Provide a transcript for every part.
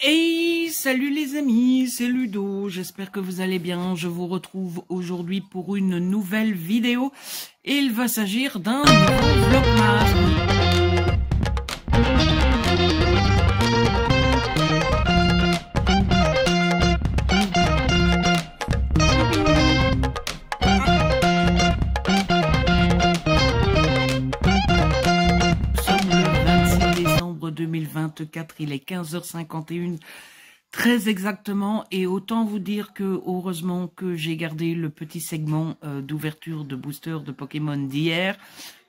Hey, salut les amis, c'est Ludo, j'espère que vous allez bien. Je vous retrouve aujourd'hui pour une nouvelle vidéo et il va s'agir d'un nouveau vlogmas. Nous sommes le 26 décembre 2024, il est 15h51. Très exactement, et autant vous dire que heureusement que j'ai gardé le petit segment d'ouverture de booster de Pokémon d'hier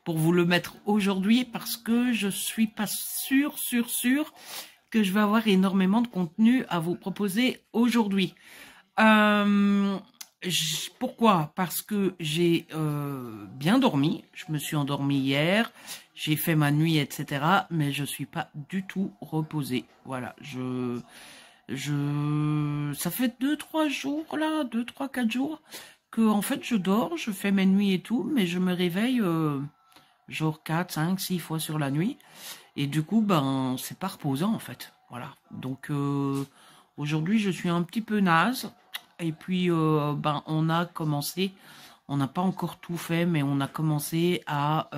pour vous le mettre aujourd'hui parce que je suis pas sûr que je vais avoir énormément de contenu à vous proposer aujourd'hui. Pourquoi? Parce que j'ai bien dormi, je me suis endormi hier, j'ai fait ma nuit, etc. Mais je suis pas du tout reposée. Voilà, ça fait 2-3 jours là, 2-3-4 jours que en fait je dors, je fais mes nuits et tout, mais je me réveille genre 4-5-6 fois sur la nuit et du coup ben c'est pas reposant en fait. Voilà. Donc aujourd'hui je suis un petit peu naze et puis ben on n'a pas encore tout fait, mais on a commencé à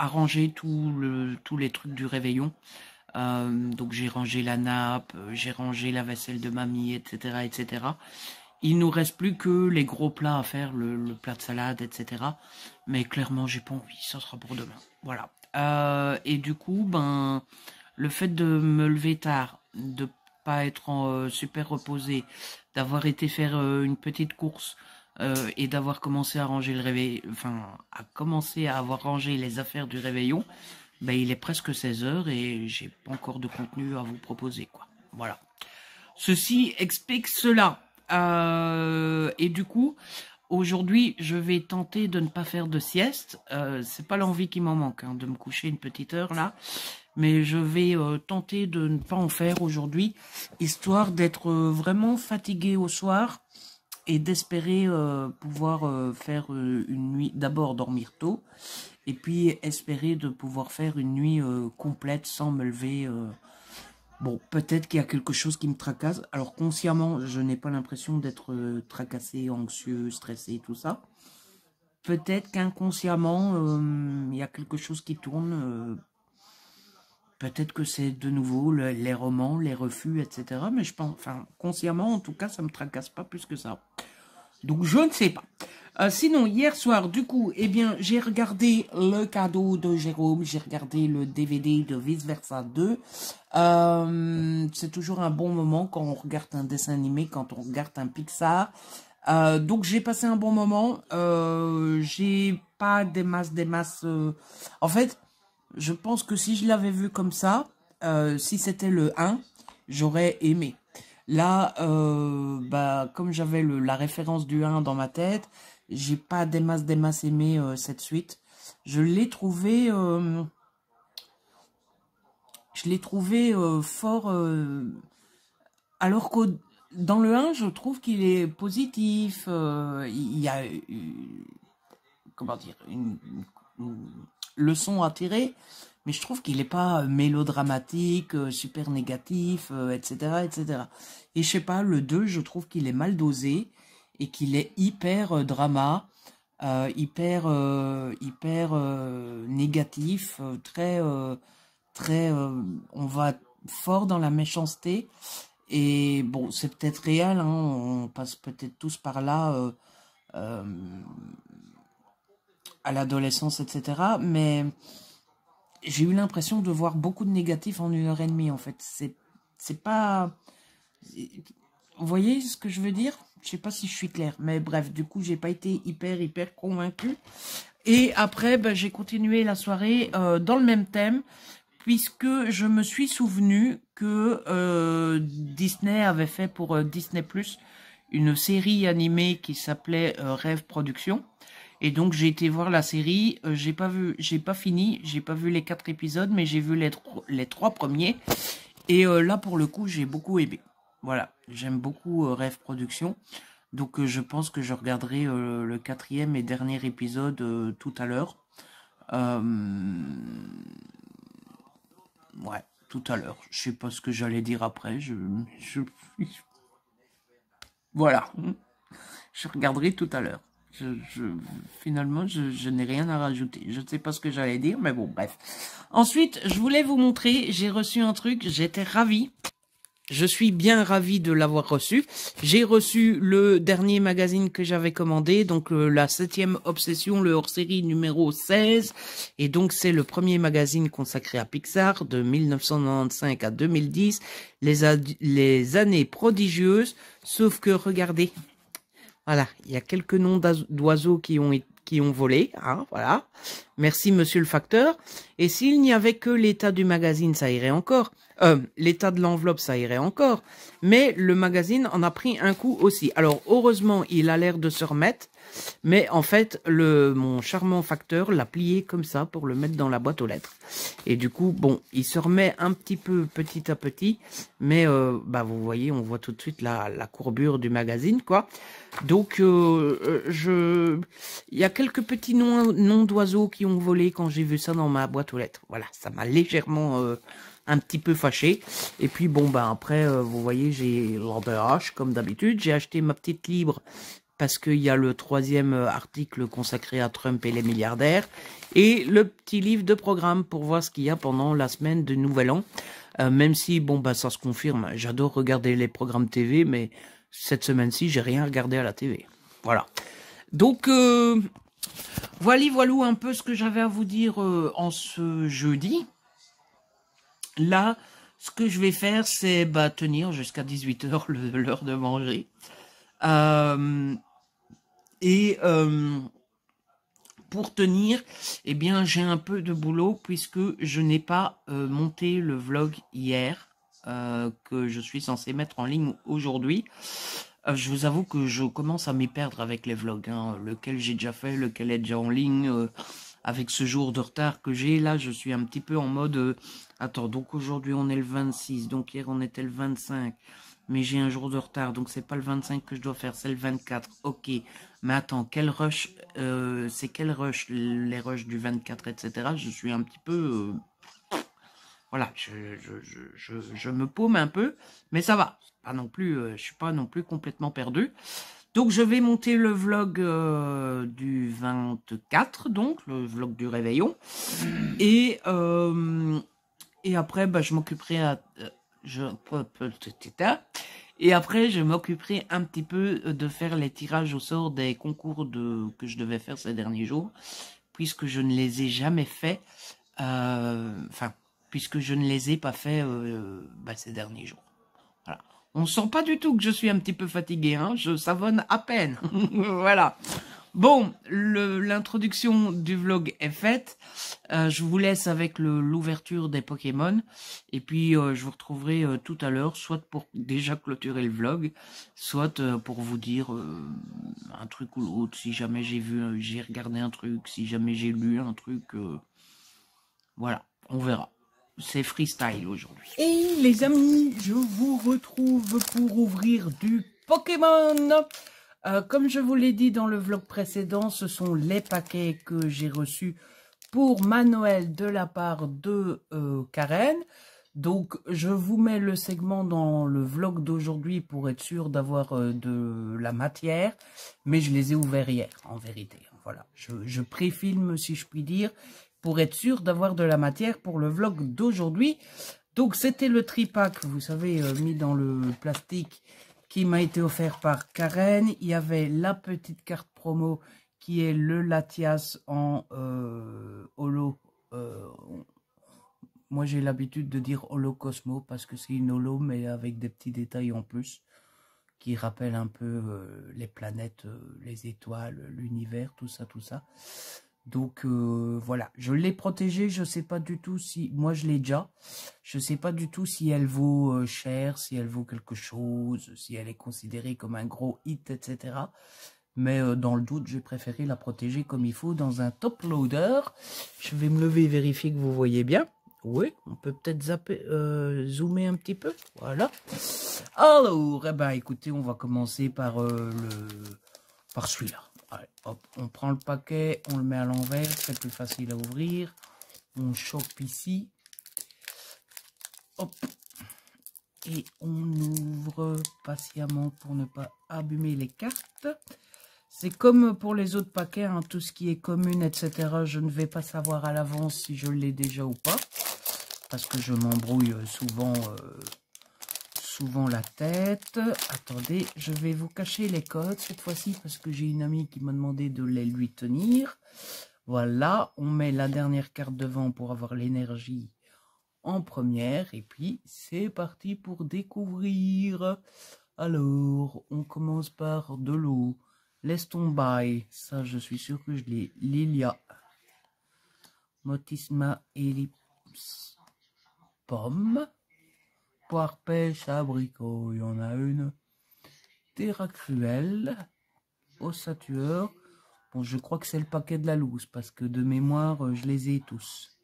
ranger tous les trucs du réveillon. Donc j'ai rangé la nappe, j'ai rangé la vaisselle de mamie, etc., etc. Il nous reste plus que les gros plats à faire, le plat de salade, etc. Mais clairement, j'ai pas envie, ça sera pour demain. Voilà. Et du coup, ben, le fait de me lever tard, de pas être super reposé, d'avoir été faire une petite course et d'avoir commencé à ranger le réveil, enfin, à commencer à avoir rangé les affaires du réveillon, ben, il est presque 16h et j'ai pas encore de contenu à vous proposer, quoi. Voilà. Ceci explique cela. Et du coup, aujourd'hui, je vais tenter de ne pas faire de sieste. C'est pas l'envie qui m'en manque, hein, de me coucher une petite heure là. Mais je vais tenter de ne pas en faire aujourd'hui, histoire d'être vraiment fatigué au soir et d'espérer pouvoir faire une nuit, d'abord dormir tôt, et puis espérer de pouvoir faire une nuit complète sans me lever. Bon, peut-être qu'il y a quelque chose qui me tracasse. Alors consciemment, je n'ai pas l'impression d'être tracassé, anxieux, stressé, tout ça. Peut-être qu'inconsciemment, il y a quelque chose qui tourne. Peut-être que c'est de nouveau les romans, les refus, etc. Mais je pense, enfin, consciemment, en tout cas, ça me tracasse pas plus que ça. Donc, je ne sais pas. Sinon, hier soir, du coup, eh bien, j'ai regardé le cadeau de Jérôme, j'ai regardé le DVD de Vice Versa 2. C'est toujours un bon moment quand on regarde un dessin animé, quand on regarde un Pixar. Donc, j'ai passé un bon moment. J'ai pas des masses. En fait, je pense que si je l'avais vu comme ça, si c'était le 1, j'aurais aimé. Là, bah, comme j'avais la référence du 1 dans ma tête, j'ai pas des masses aimé cette suite. Je l'ai trouvé, fort, alors que dans le 1, je trouve qu'il est positif. Il y a, comment dire, une leçon à tirer. Mais je trouve qu'il n'est pas mélodramatique, super négatif, etc., etc. Et je sais pas, le 2, je trouve qu'il est mal dosé et qu'il est hyper drama, hyper négatif, très, on va fort dans la méchanceté. Et bon, c'est peut-être réel, hein, on passe peut-être tous par là euh, à l'adolescence, etc. Mais j'ai eu l'impression de voir beaucoup de négatifs en 1h30, en fait. C'est pas... Vous voyez ce que je veux dire? Je sais pas si je suis claire, mais bref, du coup, j'ai pas été hyper convaincue. Et après, ben, j'ai continué la soirée dans le même thème, puisque je me suis souvenu que Disney avait fait pour Disney+, une série animée qui s'appelait Rêve Productions. Et donc j'ai été voir la série, j'ai pas fini, j'ai pas vu les 4 épisodes, mais j'ai vu les 3 premiers. Et là pour le coup j'ai beaucoup aimé. Voilà, j'aime beaucoup Rêve Productions. Donc je pense que je regarderai le 4e et dernier épisode tout à l'heure. Ouais, tout à l'heure. Je sais pas ce que j'allais dire après. Voilà. Je regarderai tout à l'heure. Finalement, je n'ai rien à rajouter. Je ne sais pas ce que j'allais dire, mais bon, bref. Ensuite, je voulais vous montrer, j'ai reçu un truc, j'étais ravie. Je suis bien ravi de l'avoir reçu. J'ai reçu le dernier magazine que j'avais commandé, donc la 7e Obsession, le hors-série numéro 16. Et donc c'est le premier magazine consacré à Pixar de 1995 à 2010. Les années prodigieuses, sauf que regardez, voilà, il y a quelques noms d'oiseaux qui ont volé, hein, voilà. Merci monsieur le facteur. Et s'il n'y avait que l'état du magazine, ça irait encore. L'état de l'enveloppe, ça irait encore. Mais le magazine en a pris un coup aussi. Alors, heureusement, il a l'air de se remettre. Mais en fait, mon charmant facteur l'a plié comme ça pour le mettre dans la boîte aux lettres. Et du coup, bon, il se remet un petit peu petit à petit. Mais, bah, vous voyez, on voit tout de suite la courbure du magazine, quoi. Donc, il y a quelques petits noms d'oiseaux qui ont volé quand j'ai vu ça dans ma boîte aux lettres. Voilà, ça m'a légèrement un petit peu fâché. Et puis, bon, ben après, vous voyez, j'ai l'Order comme d'habitude. J'ai acheté ma petite libre parce qu'il y a le 3e article consacré à Trump et les milliardaires. Et le petit livre de programme pour voir ce qu'il y a pendant la semaine de Nouvel An. Même si, bon, bah, ça se confirme. J'adore regarder les programmes TV, mais cette semaine-ci, j'ai rien regardé à la TV. Voilà. Donc, voilà un peu ce que j'avais à vous dire en ce jeudi. Là, ce que je vais faire, c'est bah, tenir jusqu'à 18h l'heure de manger. Pour tenir, eh bien, j'ai un peu de boulot puisque je n'ai pas monté le vlog hier que je suis censé mettre en ligne aujourd'hui. Je vous avoue que je commence à m'y perdre avec les vlogs, hein, lequel j'ai déjà fait, lequel est déjà en ligne. Avec ce jour de retard que j'ai, là, je suis un petit peu en mode... attends, donc aujourd'hui on est le 26, donc hier on était le 25, mais j'ai un jour de retard, donc c'est pas le 25 que je dois faire, c'est le 24, ok. Mais attends, quel rush, c'est quel rush, les rushs du 24, etc. Je suis un petit peu... voilà, je me paume un peu, mais ça va. Pas non plus, je suis pas non plus complètement perdu. Donc je vais monter le vlog du 24, donc le vlog du réveillon. Et après, bah, je m'occuperai et après, je m'occuperai un petit peu de faire les tirages au sort des concours que je devais faire ces derniers jours, puisque je ne les ai jamais faits. Enfin, puisque je ne les ai pas faits bah, ces derniers jours. Voilà. On sent pas du tout que je suis un petit peu fatigué, hein, je savonne à peine. Voilà. Bon, l'introduction du vlog est faite. Je vous laisse avec l'ouverture des Pokémon. Et puis, je vous retrouverai tout à l'heure, soit pour déjà clôturer le vlog, soit pour vous dire un truc ou l'autre. Si jamais j'ai regardé un truc, si jamais j'ai lu un truc, voilà, on verra. C'est freestyle aujourd'hui. Et les amis, je vous retrouve pour ouvrir du Pokémon. Comme je vous l'ai dit dans le vlog précédent, ce sont les paquets que j'ai reçus pour ma Noël de la part de Karen. Donc, je vous mets le segment dans le vlog d'aujourd'hui pour être sûr d'avoir de la matière. Mais je les ai ouverts hier, en vérité. Voilà, je pré-filme, si je puis dire, pour être sûr d'avoir de la matière pour le vlog d'aujourd'hui. Donc, c'était le tripack, vous savez, mis dans le plastique qui m'a été offert par Karen. Il y avait la petite carte promo qui est le Latias en holo. Moi, j'ai l'habitude de dire holo Cosmo parce que c'est une holo, mais avec des petits détails en plus qui rappellent un peu les planètes, les étoiles, l'univers, tout ça, tout ça. Donc voilà, je l'ai protégée, je sais pas du tout si... Moi je l'ai déjà, je sais pas du tout si elle vaut cher, si elle vaut quelque chose, si elle est considérée comme un gros hit, etc. Mais dans le doute, j'ai préféré la protéger comme il faut dans un top loader. Je vais me lever et vérifier que vous voyez bien. Oui, on peut peut-être zoomer un petit peu, voilà. Alors, eh ben, écoutez, on va commencer par par celui-là. Allez, hop, on prend le paquet, on le met à l'envers, c'est plus facile à ouvrir. On chope ici. Hop. Et on ouvre patiemment pour ne pas abîmer les cartes. C'est comme pour les autres paquets, hein, tout ce qui est commune, etc. Je ne vais pas savoir à l'avance si je l'ai déjà ou pas. Parce que je m'embrouille souvent la tête. Attendez, je vais vous cacher les codes cette fois-ci parce que j'ai une amie qui m'a demandé de les lui tenir. Voilà, on met la dernière carte devant pour avoir l'énergie en première. Et puis, c'est parti pour découvrir. Alors, on commence par de l'eau. Laisse tomber. Ça, je suis sûr que je l'ai. Lilia. Motisma ellipse. Pomme. Poire, pêche, abricot. Il y en a une. Terra cruelle. Ossature. Bon, je crois que c'est le paquet de la loose parce que de mémoire, je les ai tous.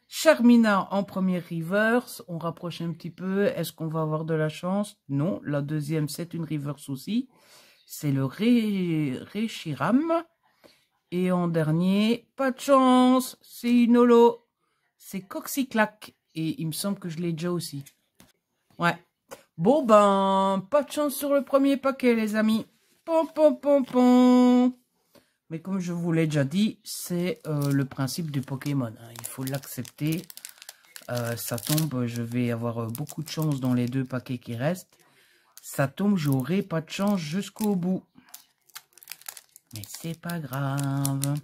Charmina en première reverse. On rapproche un petit peu. Est-ce qu'on va avoir de la chance? Non. La deuxième, c'est une reverse aussi. C'est le Reshiram. Et en dernier, pas de chance. C'est une holo. C'est Coxyclac. Et il me semble que je l'ai déjà aussi. Ouais. Bon ben, pas de chance sur le premier paquet, les amis. Pom, pom, pom, pom. Mais comme je vous l'ai déjà dit, c'est le principe du Pokémon. Hein. Il faut l'accepter. Ça tombe, je vais avoir beaucoup de chance dans les deux paquets qui restent. Ça tombe, j'aurai pas de chance jusqu'au bout. Mais c'est pas grave.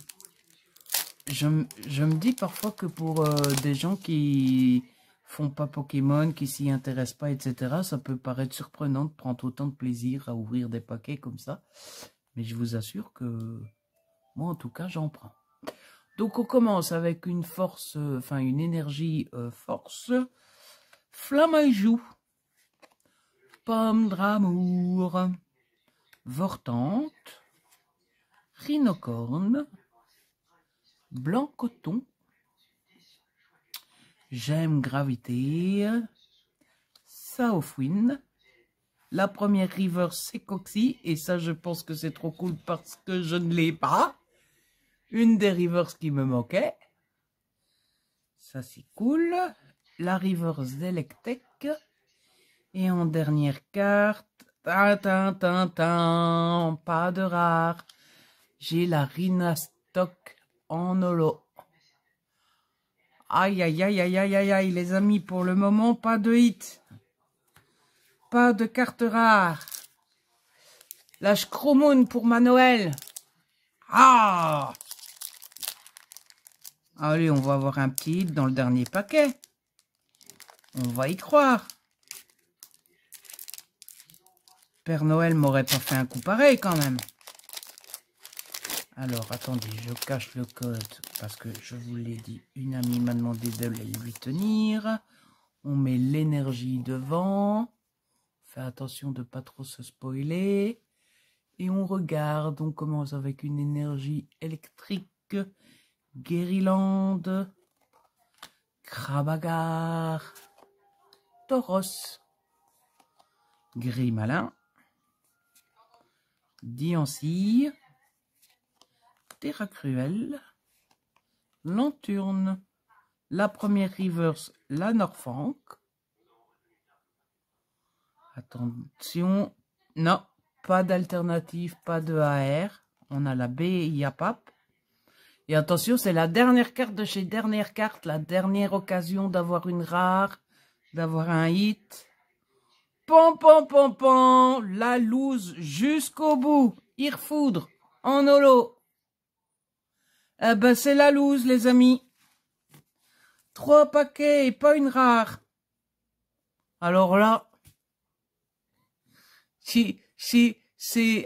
Je me dis parfois que pour des gens qui font pas Pokémon, qui s'y intéressent pas, etc., ça peut paraître surprenant de prendre autant de plaisir à ouvrir des paquets comme ça. Mais je vous assure que moi, en tout cas, j'en prends. Donc, on commence avec une force, enfin, une énergie force. Flamaijou. Pomme d'amour. Vortante. Rhinocorne. Blanc coton. J'aime gravité. Saofwin. La première river, c'est Coxy. Et ça, je pense que c'est trop cool parce que je ne l'ai pas. Une des rivers qui me manquait. Ça, c'est cool. La river Zelectec. Et en dernière carte, pas de rare. J'ai la Rhinastock en holo. Aïe, aïe, aïe, aïe, aïe, aïe, aïe, les amis, pour le moment, pas de hit. Pas de carte rare. La Scromoon pour ma Noël. Ah! Allez, on va avoir un petit hit dans le dernier paquet. On va y croire. Père Noël m'aurait pas fait un coup pareil quand même. Alors, attendez, je cache le code parce que je vous l'ai dit, une amie m'a demandé de lui tenir. On met l'énergie devant. Fait attention de pas trop se spoiler. Et on regarde, on commence avec une énergie électrique. Guériland. Krabagar. Tauros. Gris malin. Diancie. Terra cruelle. Lanturne. La première reverse, la Norfank. Attention. Non, pas d'alternative, pas de AR. On a la B Yapap. Et attention, c'est la dernière carte de chez Dernière Carte. La dernière occasion d'avoir une rare, d'avoir un hit. Pom, pom, pom, pom. La loose jusqu'au bout. Irfoudre en holo. Eh ben, c'est la loose, les amis. 3 paquets et pas une rare. Alors là,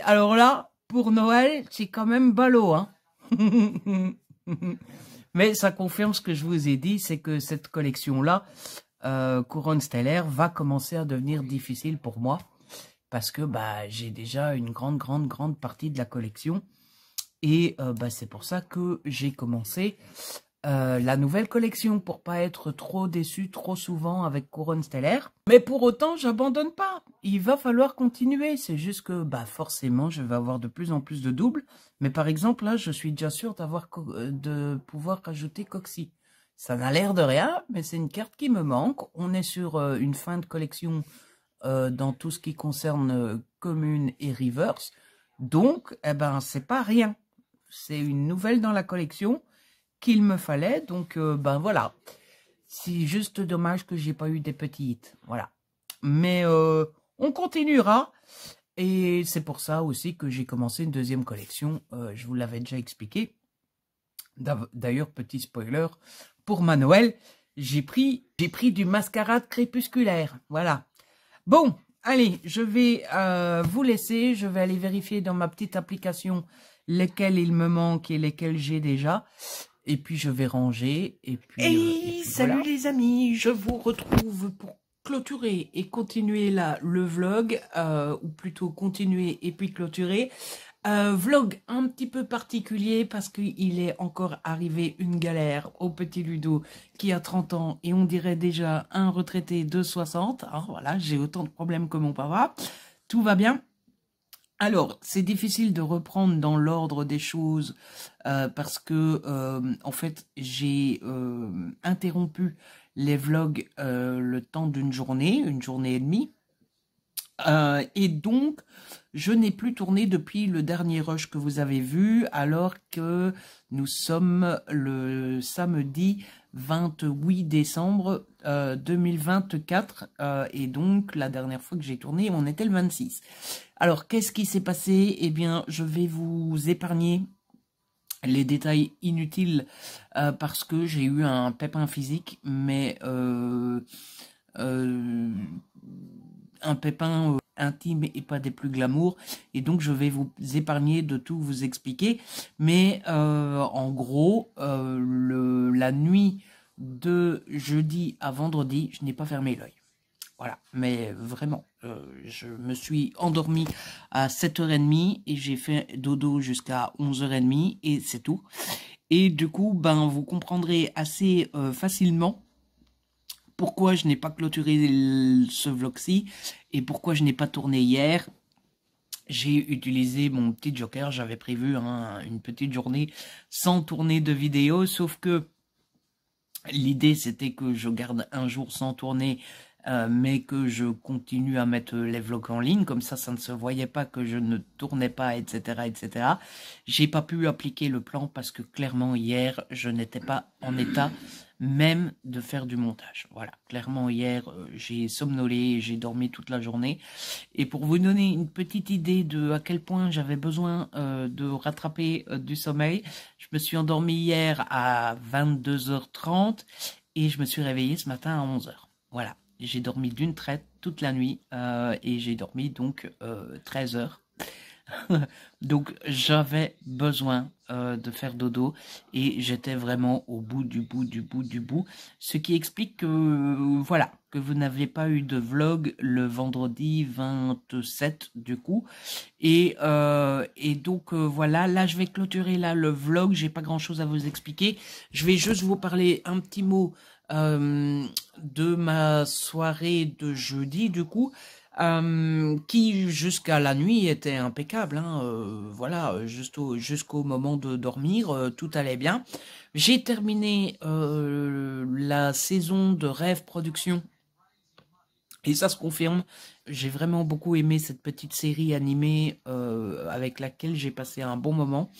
alors là, pour Noël, c'est quand même ballot, hein. Mais ça confirme ce que je vous ai dit, c'est que cette collection-là, Couronne Stellaire, va commencer à devenir difficile pour moi. Parce que bah, j'ai déjà une grande partie de la collection. Et bah, c'est pour ça que j'ai commencé la nouvelle collection, pour pas être trop déçu trop souvent avec Couronne Stellaire. Mais pour autant, j'abandonne pas. Il va falloir continuer. C'est juste que bah, forcément, je vais avoir de plus en plus de doubles. Mais par exemple, là, je suis déjà sûr de pouvoir rajouter Coxy. Ça n'a l'air de rien, mais c'est une carte qui me manque. On est sur une fin de collection dans tout ce qui concerne commune et reverse. Donc, eh ben, c'est pas rien. C'est une nouvelle dans la collection qu'il me fallait. Donc, ben voilà. C'est juste dommage que j'ai pas eu des petits hits. Voilà. Mais on continuera. Et c'est pour ça aussi que j'ai commencé une deuxième collection. Je vous l'avais déjà expliqué. D'ailleurs, petit spoiler, pour ma Noël, j'ai pris du mascarade crépusculaire. Voilà. Bon, allez, je vais vous laisser. Je vais aller vérifier dans ma petite application lesquels il me manque et lesquels j'ai déjà. Et puis, je vais ranger. Et puis Salut voilà. les amis, je vous retrouve pour clôturer et continuer le vlog, ou plutôt continuer et puis clôturer. Vlog un petit peu particulier parce qu'il est encore arrivé une galère au petit Ludo qui a 30 ans et on dirait déjà un retraité de 60. Alors voilà, j'ai autant de problèmes que mon papa. Tout va bien. Alors, c'est difficile de reprendre dans l'ordre des choses parce que, en fait, j'ai interrompu les vlogs le temps d'une journée, une journée et demie. Et donc, je n'ai plus tourné depuis le dernier rush que vous avez vu, alors que nous sommes le samedi 28 décembre 2024. Et donc, la dernière fois que j'ai tourné, on était le 26. Alors, qu'est-ce qui s'est passé? Eh bien, je vais vous épargner les détails inutiles parce que j'ai eu un pépin physique, mais un pépin intime et pas des plus glamour, et donc je vais vous épargner de tout vous expliquer, mais en gros, la nuit de jeudi à vendredi, je n'ai pas fermé l'œil. Voilà, mais vraiment, je me suis endormi à 7h30 et j'ai fait dodo jusqu'à 11h30 et c'est tout. Et du coup, ben, vous comprendrez assez facilement pourquoi je n'ai pas clôturé ce vlog-ci et pourquoi je n'ai pas tourné hier. J'ai utilisé mon petit joker, j'avais prévu une petite journée sans tourner de vidéo, sauf que l'idée c'était que je garde un jour sans tourner, mais que je continue à mettre les vlogs en ligne, comme ça ne se voyait pas que je ne tournais pas, etc. etc. J'ai pas pu appliquer le plan parce que clairement hier je n'étais pas en état même de faire du montage. Voilà, clairement hier j'ai somnolé, j'ai dormi toute la journée. Et pour vous donner une petite idée de à quel point j'avais besoin de rattraper du sommeil, je me suis endormi hier à 22h30 et je me suis réveillé ce matin à 11h. Voilà, j'ai dormi d'une traite toute la nuit et j'ai dormi donc 13 heures. Donc j'avais besoin de faire dodo et j'étais vraiment au bout du bout, ce qui explique que voilà, que vous n'avez pas eu de vlog le vendredi 27 du coup, et donc voilà, là je vais clôturer là le vlog, j'ai pas grand chose à vous expliquer, je vais juste vous parler un petit mot de ma soirée de jeudi du coup. Qui jusqu'à la nuit était impeccable, hein, voilà, jusqu'au moment de dormir, tout allait bien. J'ai terminé la saison de Rêve Production et ça se confirme. J'ai vraiment beaucoup aimé cette petite série animée avec laquelle j'ai passé un bon moment.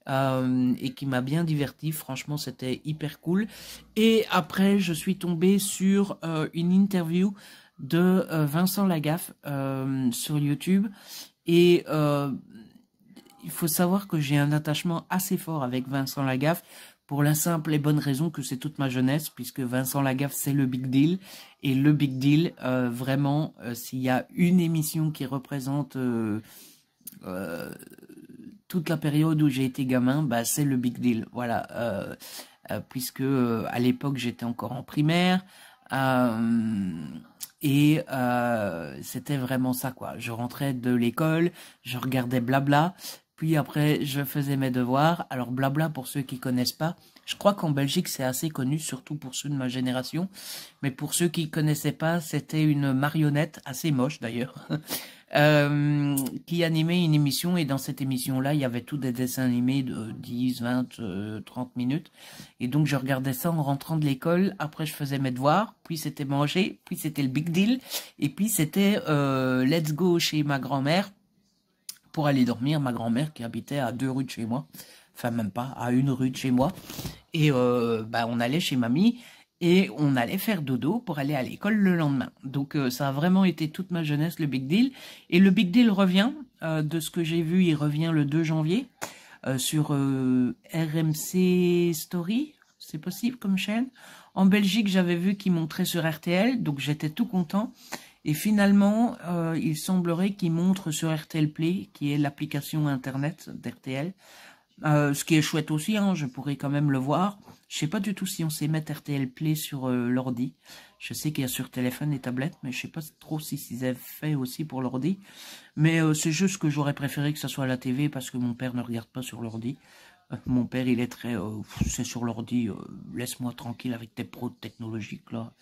Et qui m'a bien diverti, franchement c'était hyper cool. Et après je suis tombée sur une interview de Vincent Lagaffe sur YouTube, et il faut savoir que j'ai un attachement assez fort avec Vincent Lagaffe pour la simple et bonne raison que c'est toute ma jeunesse, puisque Vincent Lagaffe c'est le Big Deal, et le Big Deal vraiment s'il y a une émission qui représente toute la période où j'ai été gamin, bah c'est le Big Deal, voilà, puisque à l'époque j'étais encore en primaire, et c'était vraiment ça quoi. Je rentrais de l'école, je regardais Blabla, puis après je faisais mes devoirs. Alors Blabla, pour ceux qui connaissent pas, je crois qu'en Belgique c'est assez connu, surtout pour ceux de ma génération, mais pour ceux qui connaissaient pas, c'était une marionnette assez moche d'ailleurs. qui animait une émission, et dans cette émission-là, il y avait tous des dessins animés de 10, 20, 30 minutes. Et donc, je regardais ça en rentrant de l'école. Après, je faisais mes devoirs. Puis, c'était manger. Puis, c'était le Big Deal. Et puis, c'était Let's Go chez ma grand-mère pour aller dormir. Ma grand-mère qui habitait à 2 rues de chez moi. Enfin, même pas, à 1 rue de chez moi. Et on allait chez mamie. Et on allait faire dodo pour aller à l'école le lendemain. Donc ça a vraiment été toute ma jeunesse, le Big Deal. Et le Big Deal revient, de ce que j'ai vu, il revient le 2 janvier sur RMC Story, c'est possible comme chaîne. En Belgique, j'avais vu qu'il montrait sur RTL, donc j'étais tout content. Et finalement, il semblerait qu'il montre sur RTL Play, qui est l'application internet d'RTL. Ce qui est chouette aussi, hein, je pourrais quand même le voir. Je sais pas du tout si on sait mettre RTL Play sur l'ordi. Je sais qu'il y a sur téléphone et tablette, mais je sais pas trop si c'est fait aussi pour l'ordi. Mais c'est juste que j'aurais préféré que ça soit à la TV parce que mon père ne regarde pas sur l'ordi. Mon père, il est très... c'est sur l'ordi, laisse-moi tranquille avec tes pros technologiques, là.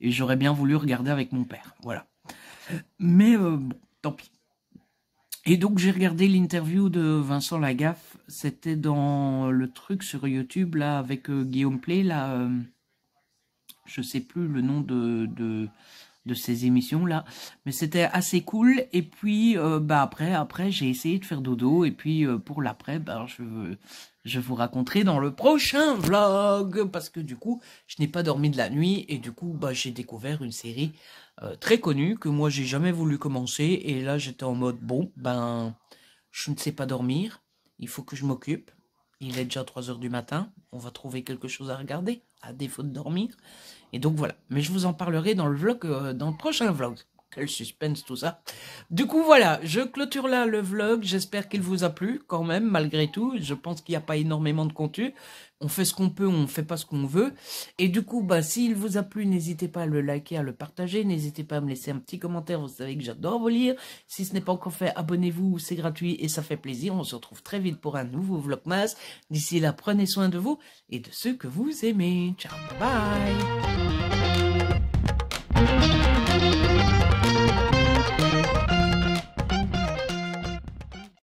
Et j'aurais bien voulu regarder avec mon père, voilà. Mais bon, tant pis. Et donc j'ai regardé l'interview de Vincent Lagaffe, c'était dans le truc sur YouTube là avec Guillaume Play là, je sais plus le nom de ces émissions là, mais c'était assez cool. Et puis après j'ai essayé de faire dodo, et puis pour l'après je vous raconterai dans le prochain vlog, parce que du coup je n'ai pas dormi de la nuit, et du coup j'ai découvert une série très connue que moi j'ai jamais voulu commencer, et là j'étais en mode bon je ne sais pas dormir, il faut que je m'occupe, il est déjà 3 heures du matin, on va trouver quelque chose à regarder à défaut de dormir, et donc voilà. Mais je vous en parlerai dans le vlog, dans le prochain vlog. Quel suspense tout ça. Du coup voilà, je clôture là le vlog, j'espère qu'il vous a plu quand même malgré tout. Je pense qu'il n'y a pas énormément de contenu, on fait ce qu'on peut, on fait pas ce qu'on veut. Et du coup s'il vous a plu, n'hésitez pas à le liker, à le partager, n'hésitez pas à me laisser un petit commentaire, vous savez que j'adore vous lire. Si ce n'est pas encore fait, abonnez-vous, c'est gratuit et ça fait plaisir. On se retrouve très vite pour un nouveau vlogmas. D'ici là, prenez soin de vous et de ceux que vous aimez. Ciao, bye bye.